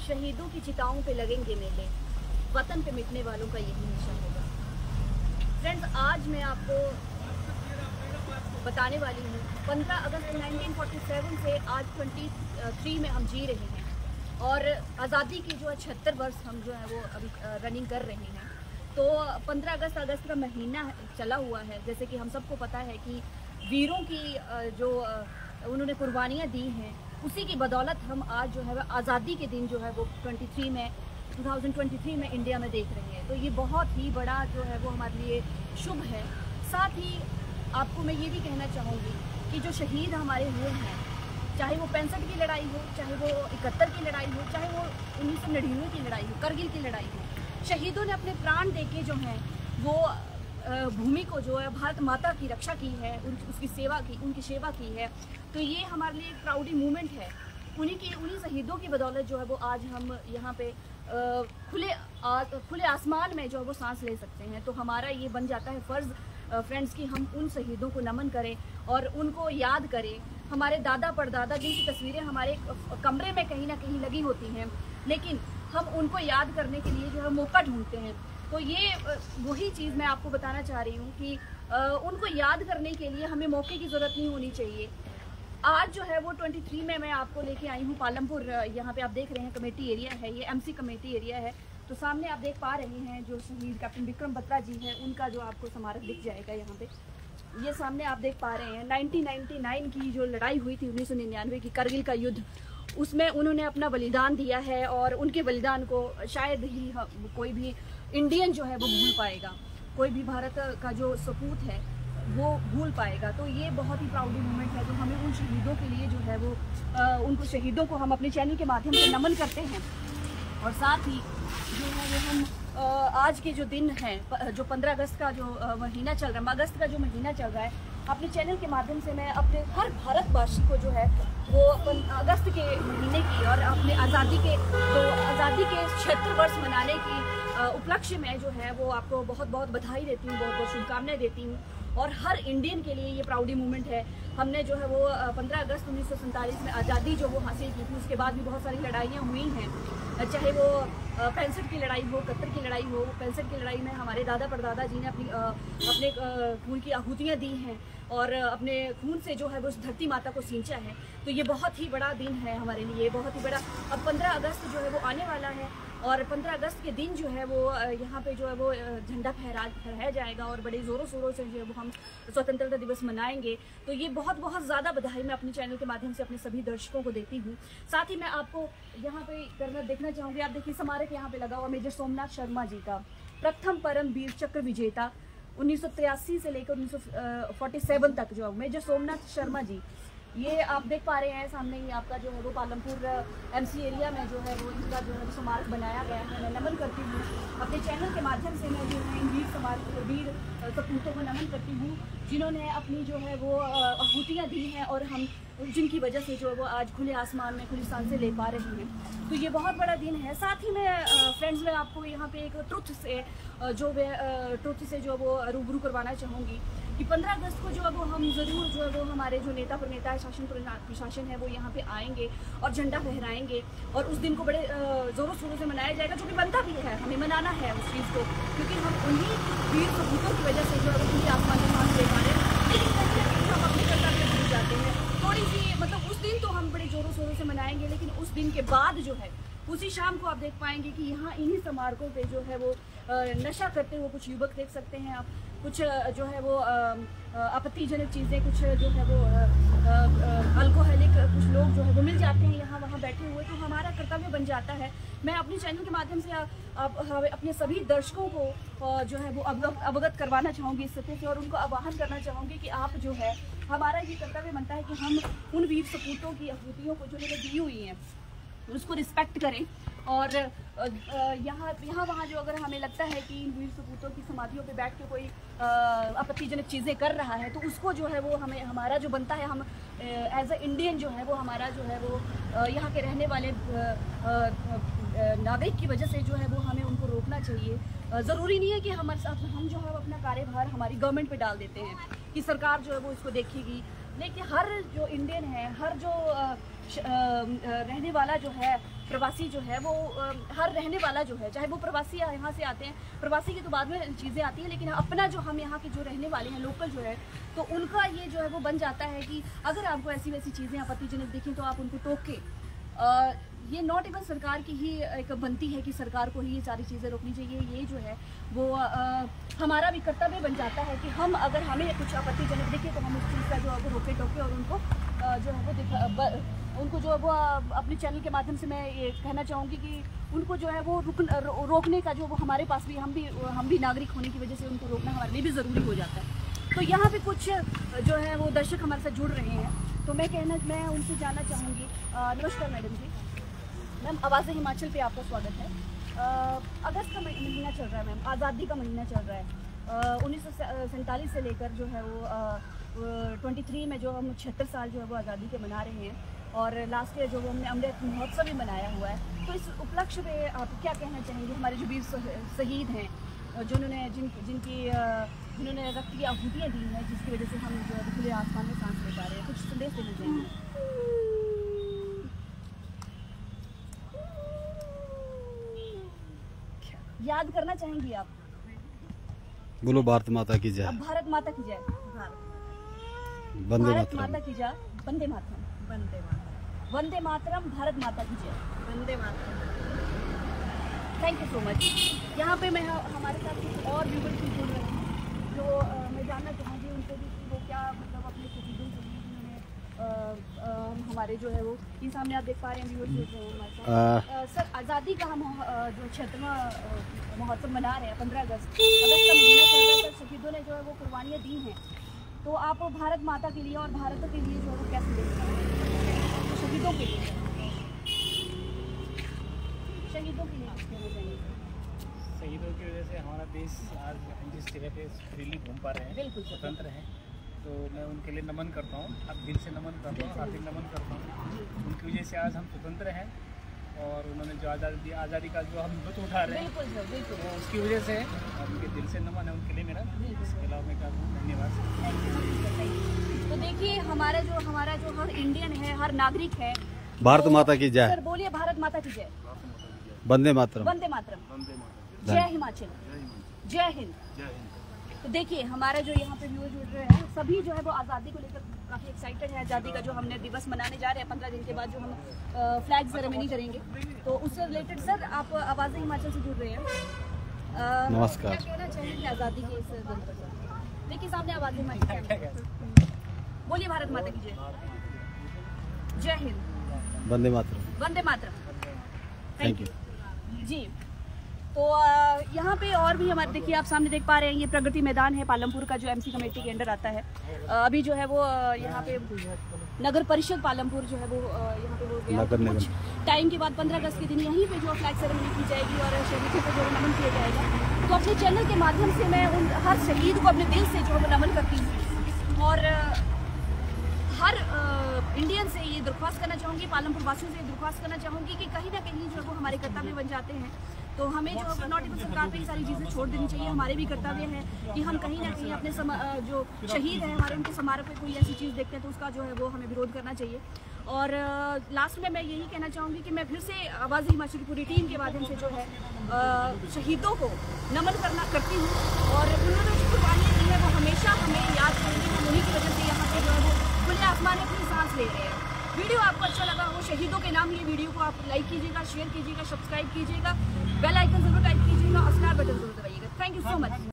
शहीदों की चिताओं पे लगेंगे मेले, वतन पे मिटने वालों का यही मिशन होगा। फ्रेंड्स, आज मैं आपको बताने वाली हूँ 15 अगस्त 1947 से आज 23 में हम जी रहे हैं और आज़ादी की जो 76 वर्ष हम जो है वो अभी रनिंग कर रहे हैं। तो 15 अगस्त का महीना चला हुआ है। जैसे कि हम सबको पता है कि वीरों की जो उन्होंने कुर्बानियाँ दी हैं, उसी की बदौलत हम आज जो है वह आज़ादी के दिन जो है वो 2023 में इंडिया में देख रहे हैं। तो ये बहुत ही बड़ा जो है वो हमारे लिए शुभ है। साथ ही आपको मैं ये भी कहना चाहूँगी कि जो शहीद हमारे हुए हैं, चाहे वो 65 की लड़ाई हो, चाहे वो 71 की लड़ाई हो, चाहे वो 1999 की लड़ाई हो, करगिल की लड़ाई हो, शहीदों ने अपने प्राण देके जो हैं वो भूमि को जो है भारत माता की रक्षा की है, उनकी सेवा की है। तो ये हमारे लिए एक प्राउडी मूवमेंट है। उन्हीं शहीदों की बदौलत जो है वो आज हम यहाँ पे खुले आसमान में जो है वो सांस ले सकते हैं। तो हमारा ये बन जाता है फ़र्ज़ फ्रेंड्स कि हम उन शहीदों को नमन करें और उनको याद करें। हमारे दादा परदादा जिनकी तस्वीरें हमारे कमरे में कहीं ना कहीं लगी होती हैं, लेकिन हम उनको याद करने के लिए जो है मौका ढूंढते हैं। तो ये वही चीज़ मैं आपको बताना चाह रही हूँ कि उनको याद करने के लिए हमें मौके की ज़रूरत नहीं होनी चाहिए। आज जो है वो 23 में मैं आपको लेके आई हूँ पालमपुर। यहाँ पे आप देख रहे हैं कमेटी एरिया है, ये MC कमेटी एरिया है। तो सामने आप देख पा रहे हैं जो शहीद कैप्टन विक्रम बत्रा जी हैं, उनका जो आपको स्मारक दिख जाएगा यहाँ पे। ये सामने आप देख पा रहे हैं 1999 की जो लड़ाई हुई थी, 1999 की करगिल का युद्ध, उसमें उन्होंने अपना बलिदान दिया है और उनके बलिदान को शायद ही कोई भी इंडियन जो है वो भूल पाएगा, कोई भी भारत का जो सपूत है वो भूल पाएगा। तो ये बहुत ही प्राउडी मोमेंट है। तो हमें उन शहीदों के लिए जो है वो उनको शहीदों को हम अपने चैनल के माध्यम से नमन करते हैं। और साथ ही जो है वो हम आज के जो दिन है, जो 15 अगस्त का जो महीना चल रहा है, अगस्त का जो महीना चल रहा है, अपने चैनल के माध्यम से मैं अपने हर भारतवासी को जो है वो अगस्त के महीने की और अपने आज़ादी के 76 वर्ष मनाने की उपलक्ष्य में जो है वो आपको बहुत बहुत बधाई देती हूँ, बहुत बहुत शुभकामनाएं देती हूँ। और हर इंडियन के लिए ये प्राउडी मूवमेंट है। हमने जो है वो 15 अगस्त 1947 में आज़ादी जो वो हासिल की थी, उसके बाद भी बहुत सारी लड़ाइयाँ हुई हैं, चाहे वो 65 की लड़ाई हो, 71 की लड़ाई हो। 65 की लड़ाई में हमारे दादा परदादा जी ने अपने खून की आहुतियाँ दी हैं और अपने खून से जो है वो उस धरती माता को सींचा है। तो ये बहुत ही बड़ा दिन है हमारे लिए, बहुत ही बड़ा। अब 15 अगस्त जो है वो आने वाला है और 15 अगस्त के दिन जो है वो यहाँ पे जो है वो झंडा फहराया जाएगा और बड़े ज़ोरों शोरों से जो है वो हम स्वतंत्रता दिवस मनाएंगे। तो ये बहुत बहुत ज़्यादा बधाई मैं अपने चैनल के माध्यम से अपने सभी दर्शकों को देती हूँ। साथ ही मैं आपको यहाँ पे देखना चाहूँगी, आप देखिए स्मारक यहाँ पे लगा हुआ मेजर सोमनाथ शर्मा जी का, प्रथम परम वीर चक्र विजेता 1983 से लेकर 1947 तक जो मेजर सोमनाथ शर्मा जी, ये आप देख पा रहे हैं सामने ही आपका जो है वो पालमपुर MC एरिया में जो है वो इनका जो है स्मारक बनाया गया है। मैं नमन करती हूँ अपने चैनल के माध्यम से, मैं जो है इन वीर सपूतों को नमन करती हूँ जिन्होंने अपनी जो है वो आहुतियाँ दी हैं और हम जिनकी वजह से जो है वो आज खुले आसमान में खुली सांसें ले पा रहे हैं। तो ये बहुत बड़ा दिन है। साथ ही मैं फ्रेंड्स मैं आपको यहाँ पे एक ट्रुथ से जो वो रूबरू करवाना चाहूँगी कि 15 अगस्त को जो है वो हम ज़रूर जो है वो हमारे जो नेता प्रणेता है, शासन प्रशासन है, वो यहाँ पे आएंगे और झंडा फहराएंगे और उस दिन को बड़े ज़ोरों शोरों से मनाया जाएगा, जो कि बनता भी है, हमें मनाना है उस चीज़ को, क्योंकि हम उन्हीं वीर सपूतों की वजह से जो है वो खुले आसमान में सांस ले पा रहे हैं। लेकिन कहीं ना कहीं हम अपने कर्तव्य भूल जाते हैं थोड़ी सी, मतलब उस दिन तो हम बड़े ज़ोरों शोरों से मनाएंगे, लेकिन उस दिन के बाद जो है उसी शाम को आप देख पाएंगे कि यहाँ इन्हीं स्मारकों पे जो है वो नशा करते हुए कुछ युवक देख सकते हैं आप, कुछ जो है वो आपत्तिजनक चीज़ें, कुछ जो है वो अल्कोहलिक कुछ लोग जो है वो मिल जाते हैं यहाँ वहाँ बैठे हुए। तो हमारा कर्तव्य बन जाता है, मैं अपने चैनल के माध्यम से अपने सभी दर्शकों को जो है वो अवगत करवाना चाहूँगी इस सत्य से और उनको आह्वान करना चाहूँगी कि आप जो है, हमारा ये कर्तव्य बनता है कि हम उन वीर सपूतों की आहुतियों को जो उन्होंने दी हुई हैं उसको रिस्पेक्ट करें। और यहाँ वहाँ जो अगर हमें लगता है कि इन वीर सपूतों की समाधियों पे बैठ के कोई आपत्तिजनक चीज़ें कर रहा है, तो उसको जो है वो हमें, हमारा जो बनता है, हम एज अ इंडियन जो है वो हमारा जो है वो यहाँ के रहने वाले नागरिक की वजह से जो है वो हमें उनको रोकना चाहिए। ज़रूरी नहीं है कि हम जो है अपना कार्यभार हमारी गवर्नमेंट पे डाल देते हैं कि सरकार जो है वो इसको देखेगी। देखिए, हर जो इंडियन है, हर जो रहने वाला जो है, प्रवासी जो है, वो हर रहने वाला जो है, चाहे वो प्रवासी यहाँ से आते हैं, प्रवासी की तो बाद में चीज़ें आती हैं, लेकिन अपना जो हम यहाँ के जो रहने वाले हैं, लोकल जो है, तो उनका ये जो है वो बन जाता है कि अगर आपको ऐसी वैसी चीज़ें आपत्तिजनक दिखें तो आप उनको टोके। ये नॉट इवन सरकार की ही एक बनती है कि सरकार को ही ये सारी चीज़ें रोकनी चाहिए। ये जो है वो हमारा भी कर्तव्य बन जाता है कि हम अगर हमें कुछ आपत्तिजनक दिखे तो हम उस चीज़ का जो है वो रोके टोके और उनको जो है वो उनको जो है वो अपने चैनल के माध्यम से मैं ये कहना चाहूँगी कि उनको जो है वो रोकने का जो वो हमारे पास भी हम भी नागरिक होने की वजह से उनको रोकना हमारे लिए भी ज़रूरी हो जाता है। तो यहाँ पे कुछ जो है वो दर्शक हमारे साथ जुड़ रहे हैं, तो मैं उनसे जानना चाहूँगी। नमस्कार मैडम जी। मैम, आवाज़ हिमाचल पे आपका स्वागत है। अगस्त का महीना चल रहा है मैम, आज़ादी का महीना चल रहा है। 1947 से लेकर जो है वो 23 में जो हम 76 साल जो है वो आज़ादी के मना रहे हैं, और लास्ट ईयर जो हमने अमृत महोत्सव भी मनाया हुआ है। तो इस उपलक्ष्य पे आप क्या कहना चाहेंगे? हमारे जो वीर शहीद हैं, जिन्होंने रक्त की आहुतियाँ दी हैं, जिसकी वजह से हम जो है खुले आसमान में सांस ले पा रहे हैं, कुछ संदेश देना चाहेंगे? याद करना चाहेंगी आप? बोलो भारत माता की जय। भारत माता की जय। वंदे भारत मातरम। माता की जय। वंदे मातरम। वंदे मातरम। वंदे मातरम। भारत माता की जय। वंदे मातरम। Thank you so much. यहाँ पे मैं हमारे साथ कुछ और व्यूअर्स भी जुड़ रहे हैं, जो मैं जानना चाहूँगी उनसे भी कि वो क्या मतलब अपने शहीदों के लिए जिन्होंने हमारे जो है वो ये सामने आप देख पा रहे हैं, व्यूअर्स जुड़ रहे हैं हमारे साथ। सर, आज़ादी का हम जो 76वां महोत्सव मना रहे हैं, 15 अगस्त का महीना चल रहा है, शहीदों ने जो है वो कुर्बानियाँ दी हैं, तो आप भारत माता के लिए और भारत के लिए जो है वो कैसे देखते हैं? शहीदों के लिए, शहीदों के लिए कहना चाहिए। शहीदों की वजह से हमारा देश आज हम जिस जगह पे फ्रीली घूम पा रहे हैं, बिल्कुल स्वतंत्र हैं, तो मैं उनके लिए नमन करता हूँ। अब दिल से नमन करता हूँ, हार्दिक नमन करता हूँ। उनकी वजह से आज हम स्वतंत्र हैं, और उन्होंने जो आज़ादी दी, आज़ादी का जो हम लुत्फ़ उठा रहे हैं, बिल्कुल सर, बिल्कुल, वो उसकी वजह से उनके दिल से नमन है उनके लिए मेरा। इसके अलावा मैं क्या कहूँ, धन्यवाद। तो देखिए, हमारा जो हर इंडियन है, हर नागरिक है, भारत माता की जय। सर बोलिए, भारत माता की जय। वंदे मातरम। वंदे मातरम। जय हिमाचल। जय हिंद। तो देखिए, हमारा जो यहाँ पे व्यूअर जुड़ रहे हैं, सभी जो है वो आज़ादी को लेकर काफ़ी एक्साइटेड है। आज़ादी का जो हमने दिवस मनाने जा रहे हैं, 15 दिन के बाद जो हम फ्लैग सेरेमनी करेंगे, तो उससे रिलेटेड सर आप आवाज़ हिमाचल से जुड़ रहे हैं। नमस्कार। क्या कहना चाहेंगे आज़ादी के इस दिन पर? देखिए सामने आवाज़ हिमाचल। बोलिए, भारत माता की जय। जय हिंद। वंदे मातरम। वंदे मातरम। थैंक यू जी। तो यहाँ पे और भी हमारे, देखिए आप सामने देख पा रहे हैं, ये प्रगति मैदान है पालमपुर का, जो एमसी कमेटी के अंडर आता है। अभी जो है वो यहाँ पे नगर परिषद पालमपुर जो है वो यहाँ पे वो गया, कुछ टाइम के बाद 15 अगस्त के दिन यहीं पे जो फ्लैग सेरेमनी की जाएगी और शहीदों को जो नमन किया जाएगा। तो अपने चैनल के माध्यम से मैं उन हर शहीद को अपने दिल से जो है वो नमन करती हूँ, और हर इंडियन से ये दरख्वास्त करना चाहूँगी, पालमपुर वासियों से ये दरख्वास्त करना चाहूँगी कि कहीं ना कहीं जो है वो हमारे कर्तव्य बन जाते हैं, तो हमें जो नॉट इवन सरकार पे ये सारी चीज़ें छोड़ देनी चाहिए। हमारे भी कर्तव्य है कि हम कहीं ना कहीं अपने जो शहीद हैं हमारे, उनके स्मारक पे कोई ऐसी चीज़ देखते हैं तो उसका जो है वो हमें विरोध करना चाहिए। और लास्ट में मैं यही कहना चाहूँगी कि मैं फिर से आवाज़ हिमाचल की पूरी टीम के माध्यम से जो है शहीदों को नमन करती हूँ, और उन्होंने जो कुर्बानियाँ दी है वो हमेशा हमें याद करेंगे। हम उन्हीं की वजह से यहाँ पे जो है वो खुले आसमान में अपनी सांस ले रहे हैं। वीडियो आपको अच्छा लगा हो, शहीदों के नाम ये वीडियो को आप लाइक कीजिएगा, शेयर कीजिएगा, सब्सक्राइब कीजिएगा, बेल आइकन जरूर टाइप कीजिएगा।